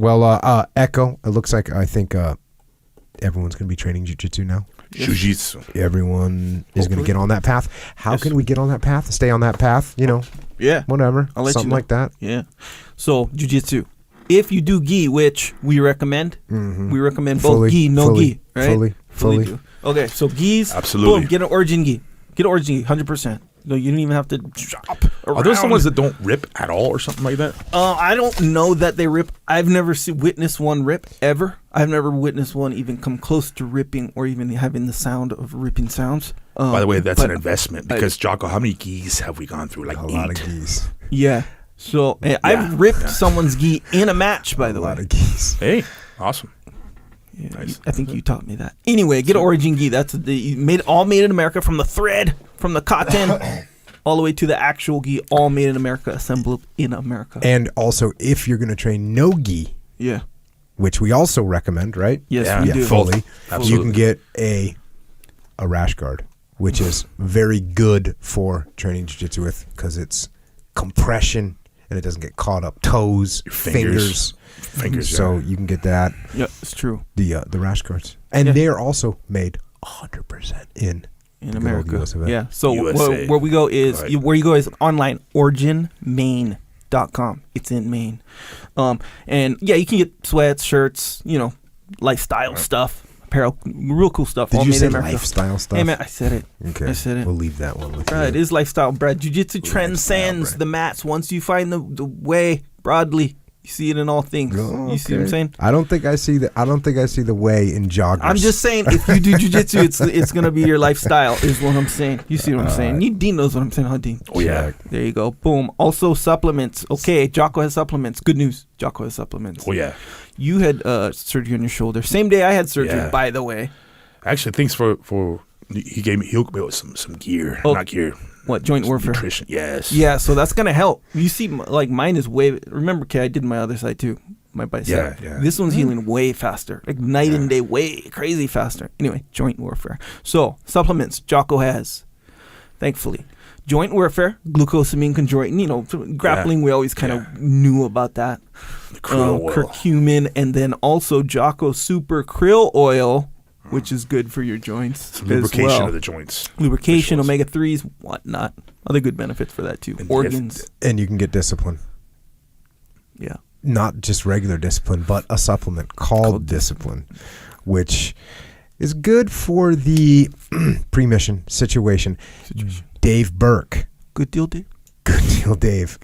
Well, Echo, it looks like I think everyone's going to be training jiu-jitsu now. Jiu-jitsu. Everyone is going to get on that path. How can we get on that path? Stay on that path, Yeah. whatever. I'll let Something you know. like that. Yeah. So, jiu-jitsu. If you do gi, which we recommend, we recommend both Fully, gi, no fully, gi, right? Fully. do. Okay, so gis, Absolutely. boom, get an origin gi. Get an origin gi, 100%. No, you don't even have to chop around. Are those the ones that don't rip at all or something like that? I don't know that they rip. I've never witnessed one rip ever. I've never witnessed one even come close to ripping or even having the sound of ripping sounds. By the way, that's an investment because, Jocko, how many gis have we gone through? Like A 8. lot of geese. Yeah. So I've ripped someone's gi in a match, by the A way. lot of geese. Hey, awesome. Yeah, Nice. I think you taught me that. Anyway, get an origin gi. That's all made in America, from the thread, from the cotton, all the way to the actual gi. All made in America, assembled in America. And also, if you're going to train no gi, Yeah. which we also recommend, right? Yes, Yeah. we Yeah, do. fully. Absolutely. You can get a rash guard, which is very good for training jiu-jitsu with because it's compression and it doesn't get caught up toes, Your fingers. So Yeah. you can get that. Yeah, it's true. The rash guards, and Yeah. they're also made 100% in In the good old America. US of A. Yeah. So USA. where we go is Right. where you go is online, originmaine.com. It's in Maine. And yeah, you can get sweats, shirts, lifestyle stuff, apparel, real cool stuff. Did all you made say in America. lifestyle stuff? Hey man, I said it. Okay, I said it. We'll leave that one with Brad, you. it is lifestyle, Brad. Jiu-jitsu transcends Brad. the mats. Once you find the way broadly, you see it in all things. Oh, You see what I'm okay. saying? I don't think I see the way in joggers. I'm just saying, if you do jiu-jitsu, it's gonna be your lifestyle, is what I'm saying. You see what I'm saying? Dean knows what I'm saying, huh, Dean? Oh, yeah. There you go. Boom. Also, supplements. Okay, Jocko has supplements. Good news. Jocko has supplements. Oh, yeah. You had surgery on your shoulder. Same day I had surgery, Yeah. by the way. Actually, thanks for he hooked me with some gear. Oh. Not gear. What, joint Some warfare? nutrition. Yes. Yeah, so that's going to help. You see, like, mine is way... Remember, okay, I did my other side, too. My bicep. Yeah. This one's healing way faster. Like, night and day, way crazy faster. Anyway, joint warfare. So, supplements Jocko has, thankfully. Joint warfare, glucosamine, chondroitin, grappling, we always kind of knew about that. The krill oil. Curcumin, and then also Jocko Super Krill Oil, which is good for your joints. Some lubrication as well. of the joints. Lubrication, Visuals. omega-3s, whatnot. Other good benefits for that, too. And Organs. and you can get discipline. Yeah. Not just regular discipline, but a supplement called discipline, which is good for the pre-mission situation. Dave Burke, Good deal, dude. good deal, Dave.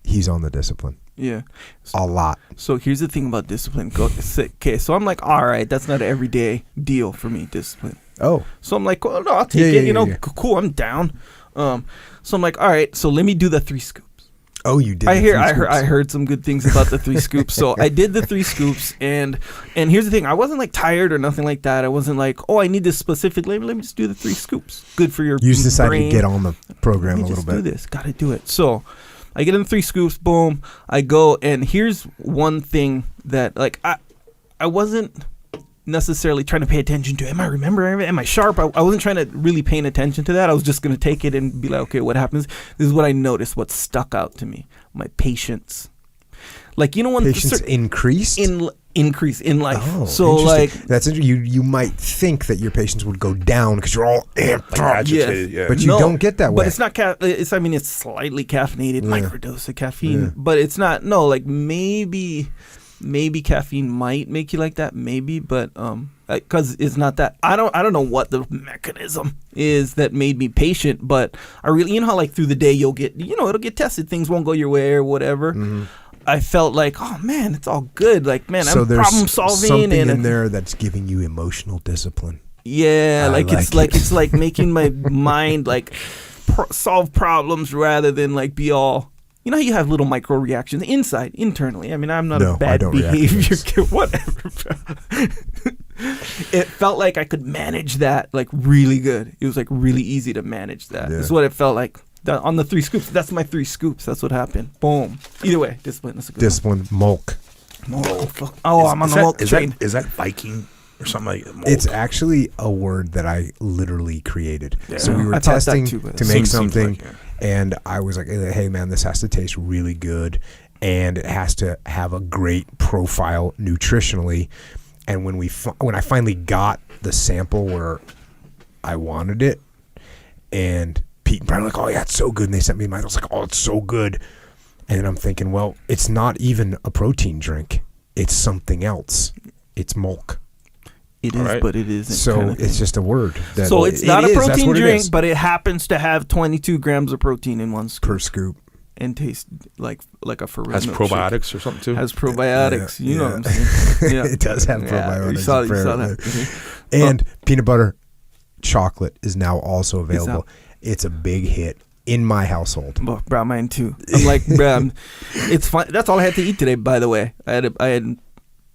He's on the discipline Yeah. a lot. So here's the thing about discipline. Okay, so I'm like, all right, that's not an everyday deal for me, discipline. Oh, So I'm like, well, no, I'll take it. Yeah. Cool, I'm down. So I'm like, all right, so let me do the 3 scoops. oh, you did. I the hear, 3 I heard, scoops. I heard some good things about the 3 scoops. So I did the 3 scoops, and here's the thing: I wasn't like tired or nothing like that. I wasn't like, oh, I need this specifically. Let me just do the 3 scoops. Good for your You just decided brain. to get on the program Let a me little just do bit. this. Gotta do it. So I get in the 3 scoops. Boom. I go, and here's one thing that like I wasn't necessarily trying to pay attention to. Am I remembering? Am I sharp? I wasn't trying to really paying attention to that. I was just gonna take it and be like, okay, what happens? This is what I noticed. What stuck out to me: my patience. Like, when Patience increased. increase in life. Oh, so like interesting. That's interesting. You might think that your patience would go down because you're all amped Like up. agitated, yeah. But you don't get that way. But it's not. It's slightly caffeinated, Yeah. microdose of caffeine. Yeah. But it's not. No, like maybe caffeine might make you like that. Maybe, but because it's not that. I don't know what the mechanism is that made me patient. But I really, how like through the day you'll get, it'll get tested. Things won't go your way or whatever. Mm-hmm. I felt like, oh man, it's all good. Like, man, so I'm there's problem solving something and in there that's giving you emotional discipline. yeah, I it's like making my mind like solve problems rather than like be all. You know how you have little micro reactions internally. I mean, I'm not No, a I bad don't react to behavior this. kid, whatever. It felt like I could manage that like really good. It was like really easy to manage that. Yeah. That's what it felt like. On the 3 scoops, that's my 3 scoops. That's what happened. Boom. Either way, discipline. That's a good Discipline, mulk. one. I'm on the milk train. Is that Viking or something like that? Molk? It's actually a word that I literally created. Yeah. So we were I thought that testing too, but to it make seems something, like, yeah. and I was like, "Hey man, this has to taste really good." and it has to have a great profile nutritionally. And when I finally got the sample where I wanted it, and Pete and Brian were like, oh yeah, it's so good. And they sent me mine. I was like, oh, it's so good. And then I'm thinking, well, it's not even a protein drink. It's something else. It's milk. It is, right. But it isn't. So kind of it's just a word. So it's not a protein drink, but it happens to have 22 grams of protein in one scoop. Per scoop. And taste like a for real. Has probiotics or something too. Has probiotics. You know what I'm saying? Yeah. It does have probiotics. You saw that. Mm-hmm. And peanut butter chocolate is now also available. It's a big hit in my household. Bro, mine too. I'm like, bro, it's fine. That's all I had to eat today, by the way. I had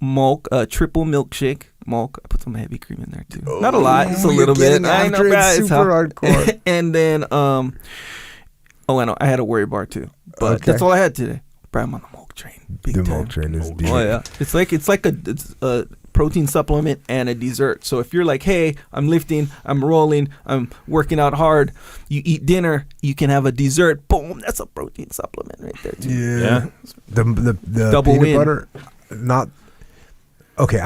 milk, triple milkshake. Milk. I put some heavy cream in there too. Not a lot, just a little bit. I know, bro. It's super hardcore. And then, I know I had a worry bar too. But that's all I had today. Bro, I'm on the milk train. Big time. Milk train is deep. Oh yeah, it's like a protein supplement and a dessert. So if you're like, hey, I'm lifting, I'm rolling, I'm working out hard, you eat dinner, you can have a dessert. Boom, that's a protein supplement right there too. Yeah. The double peanut win. butter, not okay.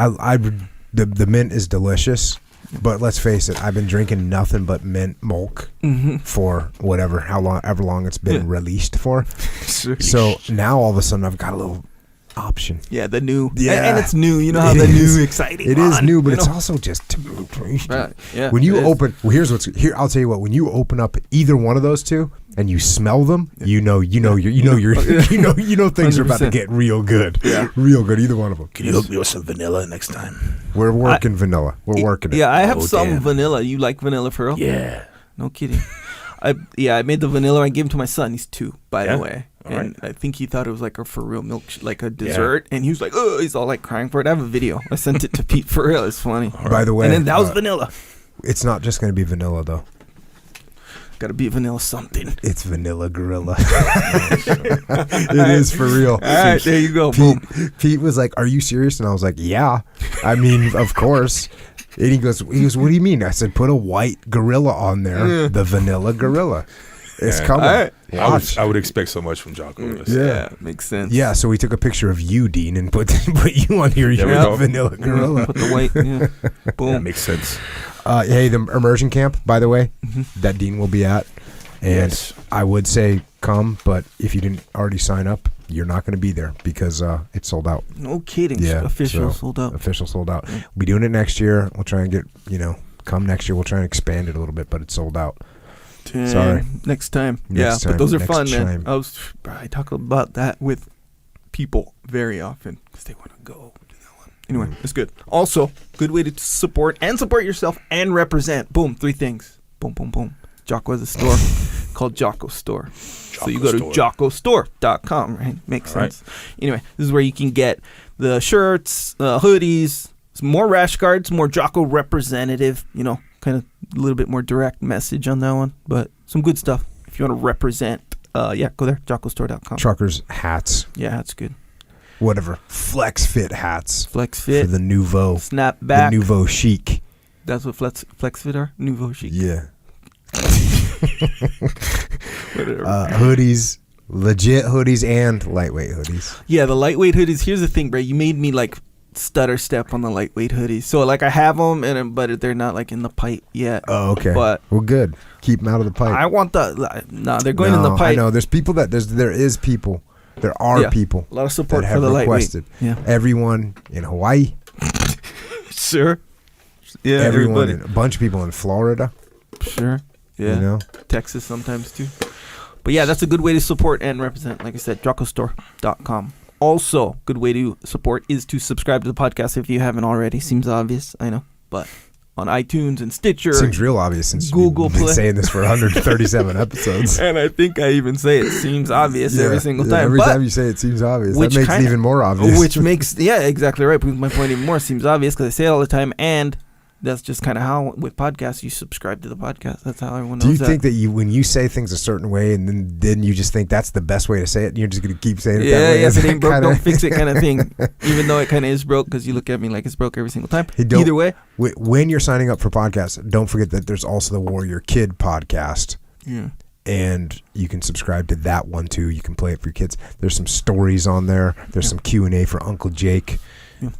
The mint is delicious, but let's face it, I've been drinking nothing but mint milk for however long it's been released for. So now all of a sudden I've got a little option. Yeah, the new. Yeah. And it's new. You know how the new exciting. It is new, but it's also just tasty. Right. Yeah. When you open, I'll tell you what. When you open up either one of those two and you smell them, you know things are about to get real good. Yeah. Real good. Either one of them. Can you hook me with some vanilla next time? We're working vanilla. We're working it. Yeah, I have some vanilla. You like vanilla for real? Yeah. No kidding. I made the vanilla. I gave him to my son. He's 2, by the way. All and right. I think he thought it was like a for real milk, like a dessert. And he was like, oh, he's all like crying for it. I have a video. I sent it to Pete for real. It's funny. By the way. And then that was vanilla. It's not just going to be vanilla, though. Got to be vanilla something. It's vanilla gorilla. It is for real. All right, there you go. Pete was like, are you serious? And I was like, yeah. I mean, of course. And he goes, what do you mean? I said, put a white gorilla on there. The vanilla gorilla. It's coming. Right. I would expect so much from Jocko. Yeah, makes sense. Yeah, so we took a picture of you, Dean, and put you on here. You're the vanilla gorilla. Put the white. Yeah. Boom. That makes sense. Hey, the immersion camp, by the way, that Dean will be at. And I would say come, but if you didn't already sign up, you're not going to be there because it's sold out. No kidding. Yeah, Official sold out. Official sold out. We'll be doing it next year. We'll try and get, come next year. We'll try and expand it a little bit, but it's sold out. Damn. Sorry. Next time. Next time. But those are Next fun, time. man. I talk about that with people very often because they want to go to that one. Anyway, it's good. Also, good way to support yourself and represent. Boom, 3 things. Boom, boom, boom. Jocko has a store called Jocko Store. So you go to jockostore.com, right? Makes sense. Anyway, this is where you can get the shirts, hoodies, some more rash guards, more Jocko representative, kind of a little bit more direct message on that one, but some good stuff. If you want to represent, go there, jockostore.com. Truckers, hats. Yeah, that's good. Whatever. Flex fit hats. Flex fit. For the nouveau. Snap back. The nouveau chic. That's what flex fit are? Nouveau chic. Yeah. Whatever. Hoodies. Legit hoodies and lightweight hoodies. Yeah, the lightweight hoodies. Here's the thing, bro. You made me like stutter step on the lightweight hoodies. So like I have them, but they're not like in the pipe yet. Oh, okay. But well, good. Keep them out of the pipe. I want they're going in the pipe. I know. There's people there are people. A lot of support that for have the requested. lightweight. Yeah. Everyone in Hawaii. Sure. Yeah. Everyone. A bunch of people in Florida. Sure. Yeah. Texas sometimes too. But yeah, that's a good way to support and represent. Like I said, jockostore.com. Also, good way to support is to subscribe to the podcast if you haven't already. Seems obvious, I know. But on iTunes and Stitcher. Seems real obvious since Google you've been Play. saying this for 137 episodes. And I think I even say it seems obvious every single time. Every time you say it seems obvious. That makes it even more obvious. Which makes, exactly right. Because my point even more seems obvious because I say it all the time. And that's just kind of how, with podcasts, you subscribe to the podcast. That's how everyone knows that. Do you think that when you say things a certain way and then you just think that's the best way to say it and you're just going to keep saying it that way? Yeah, if it ain't broke, don't fix it kind of thing. Even though it kind of is broke because you look at me like it's broke every single time. Hey, either way. When you're signing up for podcasts, don't forget that there's also the Warrior Kid podcast. Yeah. and you can subscribe to that one too. You can play it for your kids. There's some stories on there. There's some Q&A for Uncle Jake,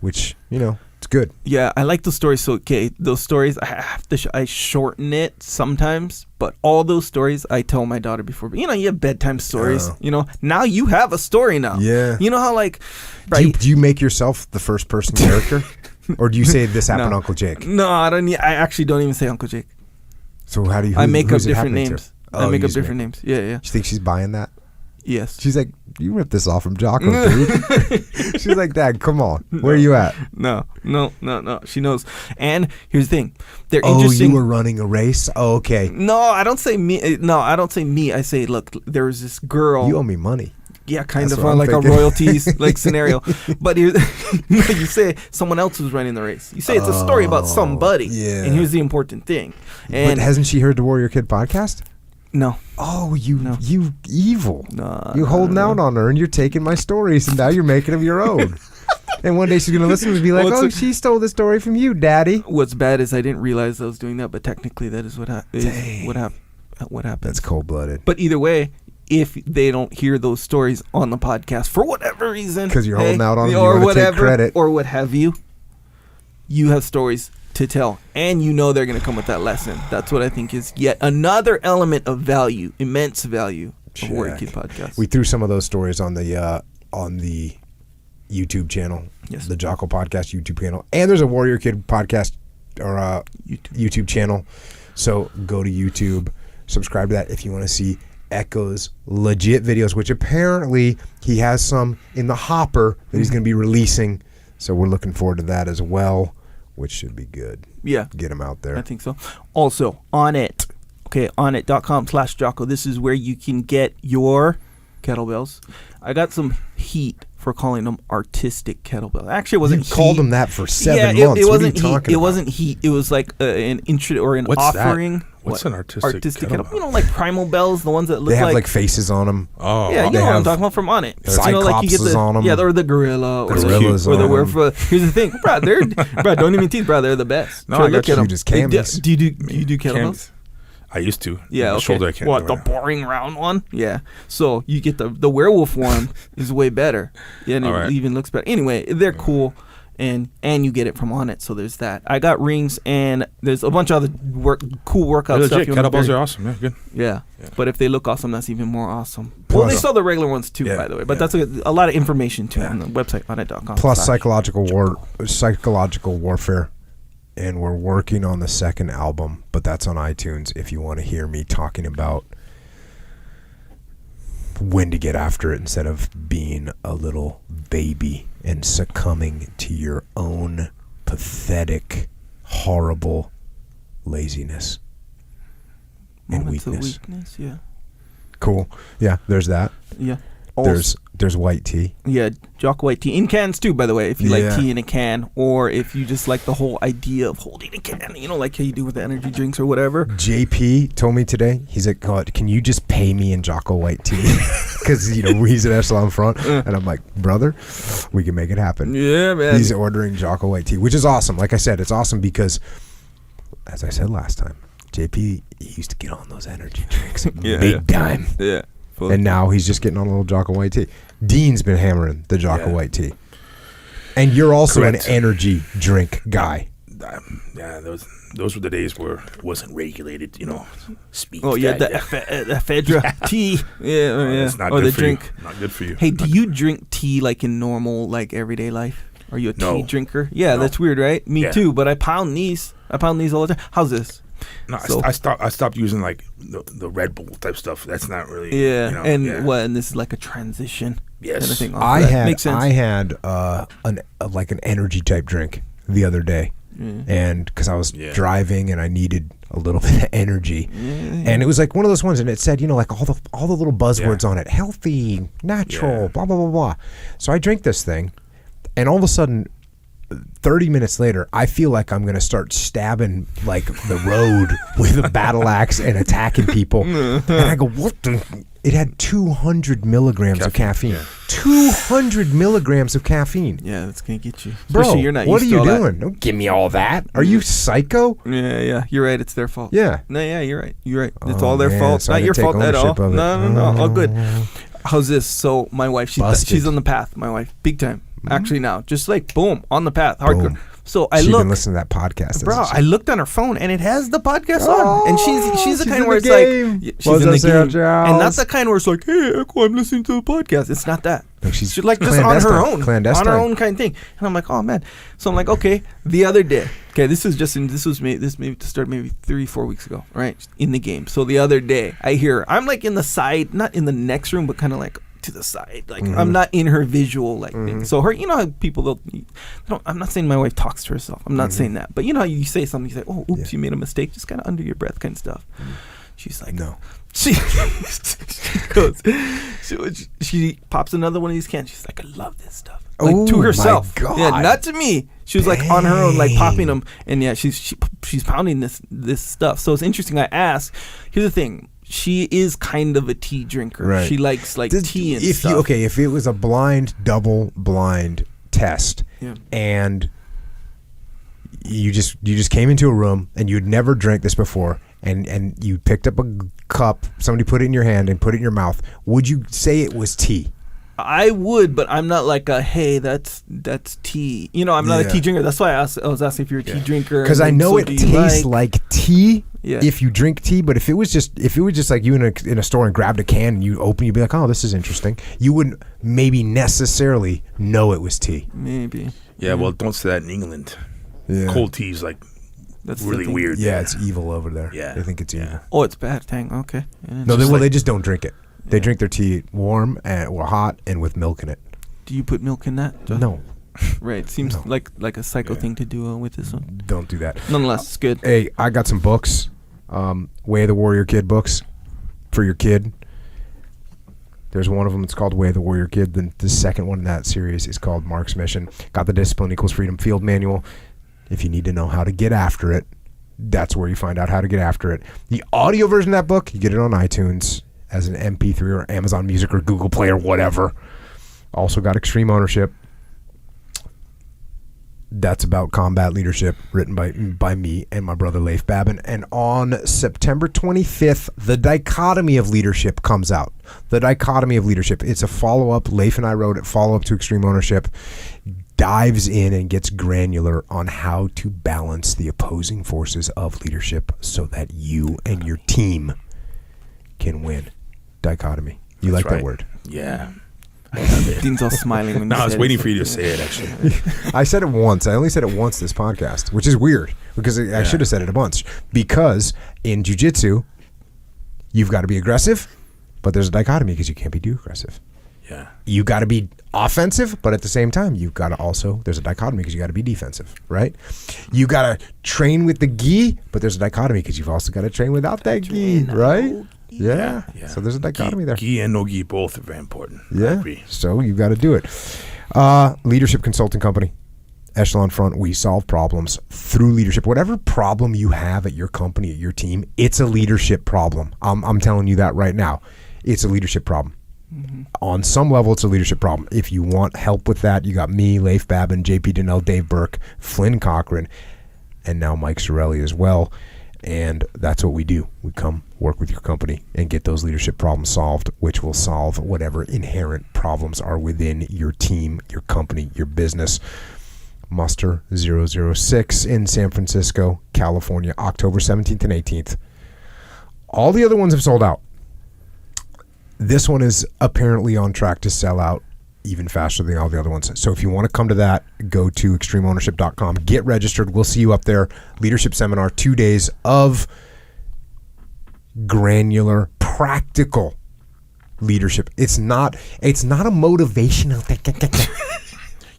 which, it's good. Yeah, I like those stories. So, okay, those stories, I have to I shorten it sometimes, but all those stories I tell my daughter before. You have bedtime stories. Now you have a story now. Yeah. You know how right? Do you make yourself the first person character? Or do you say this happened to Uncle Jake? No, I don't. I actually don't even say Uncle Jake. So how do you? I make up different names. I make up different names. Yeah. You think she's buying that? Yes. She's like, you ripped this off from Jocko, dude. She's like, Dad, come on. Where are you at? No. She knows. And here's the thing. They're interesting. You were running a race? Oh, okay. No, I don't say me. No, I don't say me. I say, look, there was this girl. You owe me money. Yeah, kind of on like a royalties like scenario. But you say someone else was running the race. You say it's a story about somebody. Yeah. And here's the important thing. And but hasn't she heard the Warrior Kid podcast? No. Oh, you evil. No. You're holding out on her and you're taking my stories and now you're making them your own. And one day she's going to listen and be like, she stole the story from you, Daddy. What's bad is I didn't realize I was doing that, but technically that is what happened. That's cold-blooded. But either way, if they don't hear those stories on the podcast for whatever reason, because you're holding out on them, or you want to take whatever, credit, or what have you have stories to tell, and they're going to come with that lesson. That's what I think is yet another element of value, immense value, of Warrior Kid Podcast. We threw some of those stories on the YouTube channel, the Jocko Podcast YouTube channel, and there's a Warrior Kid Podcast or YouTube channel. So go to YouTube, subscribe to that if you want to see Echo's legit videos, which apparently he has some in the hopper that he's going to be releasing. So we're looking forward to that as well, which should be good. Yeah. Get him out there. I think so. Also, Onnit. Okay, onnit.com/Jocko. This is where you can get your kettlebells. I got some heat for calling them artistic kettlebells. Actually, it wasn't heat. You called them that for 7 months. It what are you wasn't talking heat. about? It wasn't heat. It was like an intro or an What's offering. That? What's an artistic kettlebell? Like primal bells, the ones that look they have like faces on them. Oh, yeah, you know what I'm talking about from Onnit. Cyclopses on them. Yeah, or the gorilla, or gorillas or the on werewolf. Here's the thing, bro. Don't even tease, bro. They're the best. No, I got you. Just camis. Do you do kettlebells? I used to. Yeah, the shoulder I can't. What, the boring round one? Yeah. So you get the werewolf one is way better. Yeah, and it even looks better. Anyway, they're cool, and you get it from Onnit. So there's that. I got rings, and there's a bunch of other cool workout stuff. Kettlebells are awesome. Yeah, good. Yeah, but if they look awesome, that's even more awesome. Well, they sell the regular ones too, by the way. But that's a lot of information too on the website, onnit.com. Plus psychological warfare. And we're working on the second album, but that's on iTunes if you want to hear me talking about when to get after it instead of being a little baby and succumbing to your own pathetic, horrible laziness and weakness. Yeah. Cool. Yeah, there's that. Yeah. There's white tea. Yeah, Jocko white tea in cans too, by the way. If you like tea in a can, or if you just like the whole idea of holding a can, like how you do with the energy drinks or whatever. JP told me today, he's like, God, can you just pay me in Jocko white tea? Because he's at Echelon Front, and I'm like, brother, we can make it happen. Yeah, man. He's ordering Jocko white tea, which is awesome. Like I said, it's awesome because, as I said last time, JP used to get on those energy drinks big time. Yeah. And now he's just getting on a little Jocko white tea. Dean's been hammering the Jocko white tea. And you're also an energy drink guy. Yeah, those were the days where it wasn't regulated, speed. Oh, yeah, the ephedra tea. Yeah. It's not or good the for drink. You. Not good for you. Hey, do you drink tea like in normal, like everyday life? Are you a tea drinker? Yeah, No. That's weird, right? Me too, but I pound these. all the time. How's this? No, so, I stopped using like the Red Bull type stuff. That's not really and this is like a transition. Yes, kind of I had an energy type drink the other day, and because I was driving and I needed a little bit of energy, and it was like one of those ones, and it said like all the little buzzwords on it: healthy, natural, blah blah blah blah. So I drank this thing, and all of a sudden, 30 minutes later, I feel like I'm going to start stabbing like the road with a battle axe and attacking people. And I go, what the? It had 200 milligrams of caffeine. Yeah. 200 milligrams of caffeine. Yeah, that's gonna get you. Bro, Especially you're not what are used to you all doing? Don't give me all that. Are you psycho? Yeah, you're right. It's their fault. Yeah. No, yeah, you're right. You're right. It's Oh, all their man, fault. so I Not your didn't fault take at all. ownership of it. No, all good. How's this? So my wife, Busted. she's on the path. My wife, big time. Actually, now, just like boom, on the path, hardcore. Boom. So I She's look, been listening to that podcast. bro. hasn't she? I looked on her phone and it has the podcast Oh, on, and she's the she's kind in where the it's game. like she's What's in the up, Sarah game, Giles? and not the kind where it's like, hey, Echo, I'm listening to the podcast. It's not that. No, she's like just on her own, clandestine. on her own kind of thing. And I'm like, oh man. So I'm like, okay. The other day, okay, this maybe to start maybe 3-4 weeks ago, right? In the game. So the other day, I hear I'm like in the side, not in the next room, but kind of like to the side. Like I'm not in her visual thing. So her, you know how people I'm not saying my wife talks to herself. I'm not saying that. But you know how you say something, you say, oh, oops, you made a mistake, just kind of under your breath kind of stuff. She's like, No. She goes, she pops another one of these cans. She's like, I love this stuff. Like Oh, to herself. my God. Yeah, not to me. She was like on her own, like popping them. And yeah, she's pounding this stuff. So it's interesting. I asked, here's the thing. She is kind of a tea drinker. Right. She likes tea and stuff. If it was a double blind test, and you just came into a room and you'd never drank this before, and you picked up a cup, somebody put it in your hand and put it in your mouth, would you say it was tea? I would, but I'm not like hey, that's tea. You know, I'm not a tea drinker. That's why I was asking if you're a tea drinker. Because I know it tastes like tea. Yeah. If you drink tea, but if it was just like you in a store and grabbed a can and you open, you'd be like, oh, this is interesting. You wouldn't maybe necessarily know it was tea. Maybe. Yeah, well, don't say that in England. Yeah. Cold tea is like That's really weird. Yeah, it's evil over there. Yeah. They think it's evil. Oh, it's bad. Dang. Okay. Yeah, No, they just don't drink it. They drink their tea warm or hot and with milk in it. Do you put milk in that? No. Right. Seems like a psycho thing to do with this one. Don't do that. Nonetheless, it's good. Hey, I got some books. Way of the Warrior Kid books for your kid. There's one of them. It's called Way of the Warrior Kid. Then the second one in that series is called Mark's Mission. Got the Discipline Equals Freedom Field Manual. If you need to know how to get after it, that's where you find out how to get after it. The audio version of that book, you get it on iTunes as an MP3 or Amazon Music or Google Play or whatever. Also got Extreme Ownership. That's about combat leadership, written by me and my brother Leif Babin. And on September 25th, The Dichotomy of Leadership comes out. The Dichotomy of Leadership. It's a follow-up. Leif and I wrote it, follow-up to Extreme Ownership. Dives in and gets granular on how to balance the opposing forces of leadership so that you and your team can win. Dichotomy. You like that word? Yeah. Dean's all smiling. When No, you I was said waiting it. for you to say it, actually. I said it once. I only said it once this podcast, which is weird because I should have said it a bunch. Because in jiu-jitsu, you've got to be aggressive, but there's a dichotomy because you can't be too aggressive. Yeah. You got to be offensive, but at the same time, you've got to also, there's a dichotomy because you got to be defensive, right? You got to train with the gi, but there's a dichotomy because you've also got to train without that gi, right? Yeah. So there's a dichotomy there. Gi and no gi both are very important. I Yeah. agree. So you've got to do it. Leadership consulting company, Echelon Front. We solve problems through leadership. Whatever problem you have at your company, at your team, it's a leadership problem. I'm telling you that right now. It's a leadership problem. Mm-hmm. On some level, it's a leadership problem. If you want help with that, you got me, Leif Babin, JP Donnell, Dave Burke, Flynn Cochran, and now Mike Sorelli as well. And that's what we do. We come work with your company and get those leadership problems solved, which will solve whatever inherent problems are within your team, your company, your business. Muster 006 in San Francisco, California, October 17th and 18th. All the other ones have sold out. This one is apparently on track to sell out even faster than all the other ones. So if you want to come to that, go to extremeownership.com. Get registered. We'll see you up there. Leadership seminar, 2 days of granular, practical leadership. It's not a motivational thing.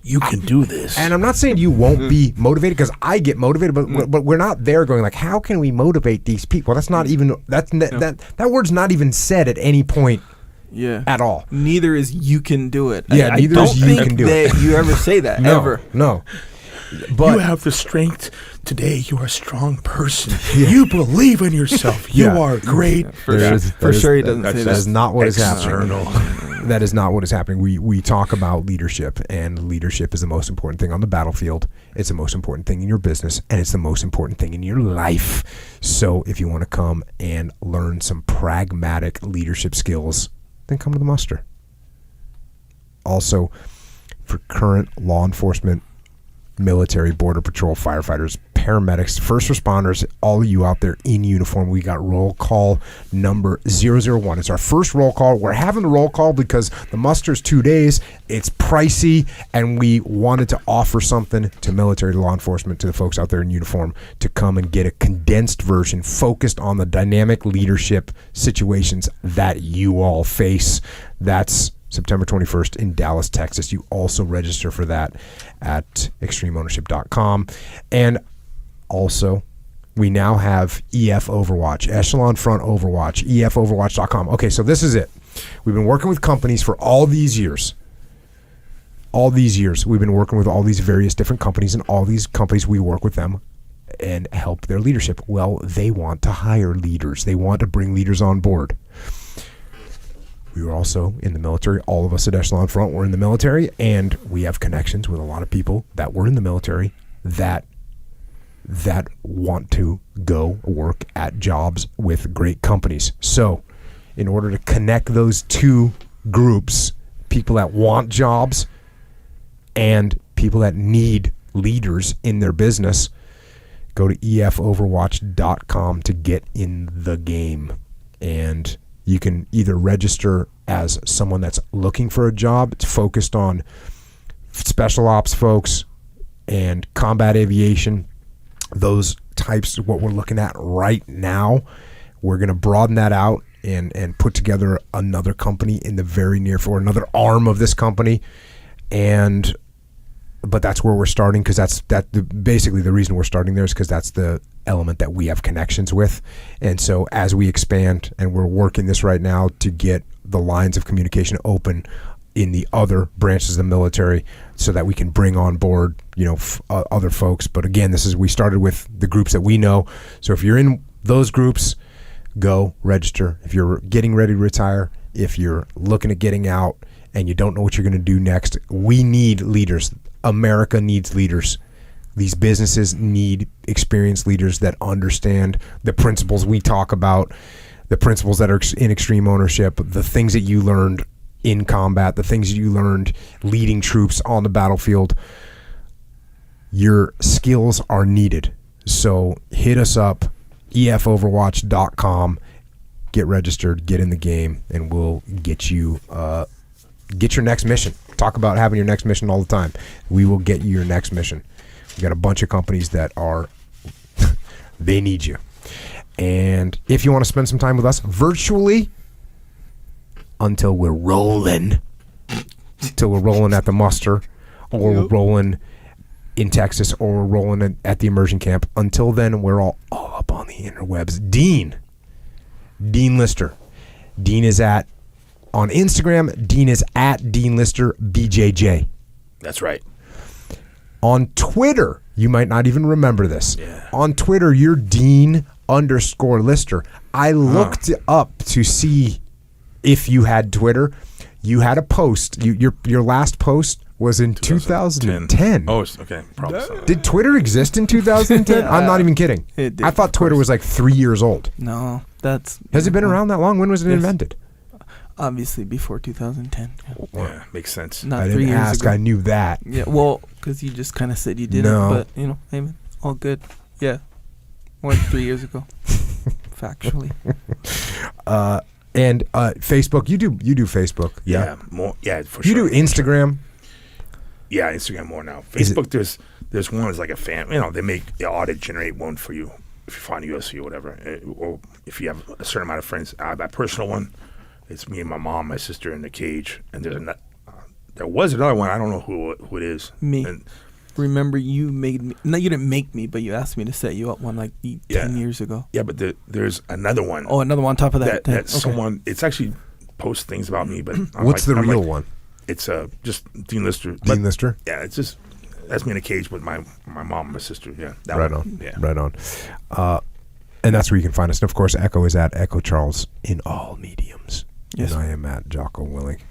You can do this. And I'm not saying you won't be motivated, because I get motivated, but we're not there going like, how can we motivate these people? That's not even that word's not even said at any point. Yeah. At all. Neither is you can do it. Yeah, neither is you can do it. You ever say that ever. No. But you have the strength today. You are a strong person. You believe in yourself. You are great. For sure he doesn't say that that. is not what is happening. External. That is not what is happening. We talk about leadership, and leadership is the most important thing on the battlefield. It's the most important thing in your business, and it's the most important thing in your life. So if you want to come and learn some pragmatic leadership skills, then come to the muster. Also, for current law enforcement, military, border patrol, firefighters, paramedics, first responders, all of you out there in uniform, we got roll call number 001. It's our first roll call. We're having the roll call because the muster's 2 days. It's pricey, and we wanted to offer something to military, law enforcement, to the folks out there in uniform to come and get a condensed version focused on the dynamic leadership situations that you all face. That's September 21st in Dallas, Texas. You also register for that at extremeownership.com. And also, we now have EF Overwatch, Echelon Front Overwatch, efoverwatch.com. Okay, so this is it. We've been working with companies for all these years. All these years, we've been working with all these various different companies, and all these companies, we work with them and help their leadership. Well, they want to hire leaders. They want to bring leaders on board. We were also in the military. All of us at Echelon Front were in the military, and we have connections with a lot of people that were in the military that want to go work at jobs with great companies. So in order to connect those two groups, people that want jobs and people that need leaders in their business, go to efoverwatch.com to get in the game. And you can either register as someone that's looking for a job. It's focused on special ops folks and combat aviation. Those types of what we're looking at right now. We're going to broaden that out and put together another company in the very near future, another arm of this company. But that's where we're starting, because basically the reason we're starting there is because that's the element that we have connections with. And so as we expand, and we're working this right now to get the lines of communication open in the other branches of the military so that we can bring on board, other folks. But again, we started with the groups that we know. So if you're in those groups, go register. If you're getting ready to retire, if you're looking at getting out and you don't know what you're going to do next, we need leaders. America needs leaders. These businesses need experienced leaders that understand the principles we talk about, the principles that are in extreme ownership, the things that you learned in combat, the things you learned leading troops on the battlefield. Your skills are needed. So hit us up, efoverwatch.com, get registered, get in the game, and we'll get you get your next mission. Talk about having your next mission all the time. We will get you your next mission. We got a bunch of companies that are they need you. And if you want to spend some time with us virtually until we're rolling at the muster, or we're rolling in Texas, or we're rolling at the immersion camp, until then we're all up on the interwebs. Dean Lister. Dean is on Instagram. Dean is at Dean Lister BJJ. That's right. On Twitter, you might not even remember this. Yeah. On Twitter, you're Dean_Lister. I looked up to see if you had Twitter. You had a post. Your last post was in 2010. Oh, okay. Probably. Did Twitter exist in 2010? I'm not even kidding. It did, I thought Twitter was like 3 years old. No, Has it been around that long? When was it invented? Obviously before 2010. Yeah, makes sense. Not I 3 didn't years ask. ago. I knew that. Yeah, well, because you just kind of said you didn't. No. But, hey man, all good. Yeah. More than 3 years ago. Factually. And Facebook, you do Facebook. Yeah, more. Yeah, for You sure. do Instagram. Yeah, Instagram more now. Facebook, there's one that's like a fan. They audit generate one for you if you find UFC or whatever, or if you have a certain amount of friends. I have that personal one. It's me and my mom, my sister in the cage, and there was another one. I don't know who it is. Me. And Remember, you made me. No, you didn't make me, but you asked me to set you up one 10 years ago. yeah, but there's another one. Oh, another one on top of that. that Okay. someone. It's actually posts things about me, but What's the real one? It's just Dean Lister. Dean Lister? Yeah, it's just That's me in a cage with my mom and my sister. Yeah, that Right one. on. Yeah. Right on. And that's where you can find us. And of course, Echo is at Echo Charles in all mediums. Yes. And I am at Jocko Willing.